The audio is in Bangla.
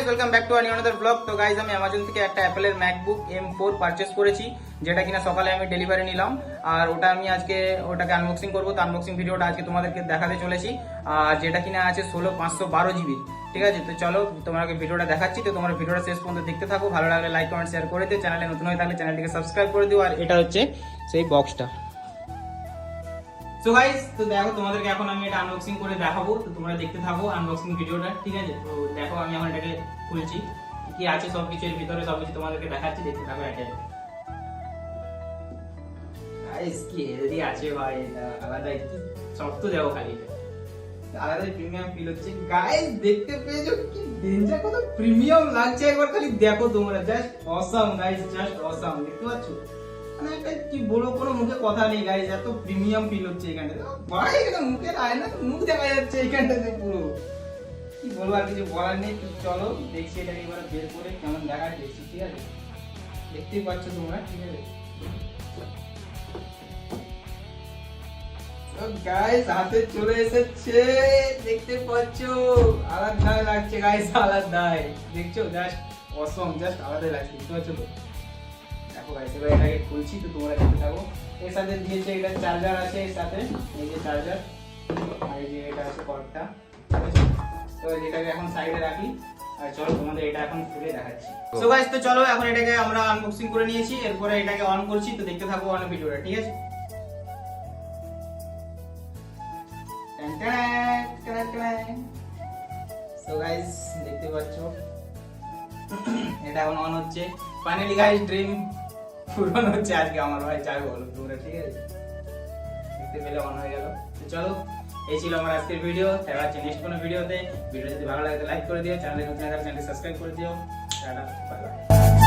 Welcome back to another blog. তো গাইজ আমি অ্যামাজন থেকে একটা অ্যাপেলের ম্যাকবুক M4 পারচেস করেছি, যেটা কিনা সকালে আমি ডেলিভারি নিলাম। আর ওটা আমি আজকে ওটাকে আনবক্সিং করবো। তো আনবক্সিং ভিডিওটা আজকে তোমাদেরকে দেখাতে চলেছি। আর যেটা কিনা আছে 16/512 GB। ঠিক আছে, তো চলো তোমাকে ভিডিওটা দেখাচ্ছি। তো তোমার ভিডিওটা শেষ পর্যন্ত দেখতে থাকো। ভালো লাগলে লাইক কমেন্ট শেয়ার করে দিও। চ্যানেলে নতুন হয়ে থাকলে চ্যানেলটিকে সাবস্ক্রাইব করে দিও। আর এটা হচ্ছে সেই বক্সটা। সো গাইস, তো দেখো তোমাদেরকে এখন আমি এটা আনবক্সিং করে দেখাবো। তো তোমরা দেখতে থাকো আনবক্সিং ভিডিওটা, ঠিক আছে? তো দেখো আমি এখন এটাকে খুলছি, কি আছে সবকিছু এর ভিতরে, সবকিছু তোমাদেরকে দেখাচ্ছি, দেখতে থাকো। এটা গাইস কি হেলদি আছে ভাই, এটা আলাদা কি শক্ত দেখো, খালি আলাদা প্রিমিয়াম ফিল হচ্ছে। গাইস দেখতে পেয়েছো কি ডেঞ্জার, কত প্রিমিয়াম লাগছে, একবার খালি দেখো তোমরা। Just awesome guys, just awesome. দেখতে পাচ্ছো মানে এটা কি বলবো, কোনো মুখে কথা নেই গাইস, এত প্রিমিয়াম ফিল হচ্ছে এখানটাতে। ভাই এটা মুখের আয়না, মুখ দেখা যাচ্ছে এখানটাতে পুরো। কি বলবো, আর কিছু বলার নেই। তো চলো দেখছি এটাকে এবার বের করে কেমন দেখা দেখছি, ঠিক আছে? দেখতেই পাচ্ছ তোমরা, ঠিক আছে? গাইস হাতে চলে এসেছে, দেখতে পাচ্ছ। আলাদাই লাগছে গাইস, আলাদাই। দেখছো জাস্ট অসম, জাস্ট আলাদাই লাগছে, দেখতে পাচ্ছ তো? দেখো গাইস এবার এটাকে খুলছি, তো তোমরা দেখতে থাকো। এর সাথে দিয়েছে এটা চার্জার আছে, এর সাথে এই যে চার্জার, আর এই যে এটা আছে কর্ডটা। তো এটাকে এখন সাইডে রাখি, আর চলো তোমাদের এটা এখন খুলে দেখাচ্ছি। সো গাইস, তো চলো এখন এটাকে আমরা আনবক্সিং করে নিয়েছি, এরপরে এটাকে অন করছি। তো দেখতে থাকো অন ভিডিওটা, ঠিক আছে? সো গাইস দেখতে পাচ্ছ এটা এখন অন হচ্ছে। ফাইনালি গাইস ড্রিম পূরণ হচ্ছে আজকে আমার, ভাই যাই বলো তোমরা, ঠিক আছে? দেখতে পেলে অন হয়ে গেল। তো চলো এই ছিল আমার আজকের ভিডিও। দেখা হচ্ছে নেক্সট কোনো ভিডিওতে। ভিডিও যদি ভালো লাগে লাইক করে দিও, চ্যানেলে নতুন হলে চ্যানেলটি সাবস্ক্রাইব করে দিও। Tata, bye bye.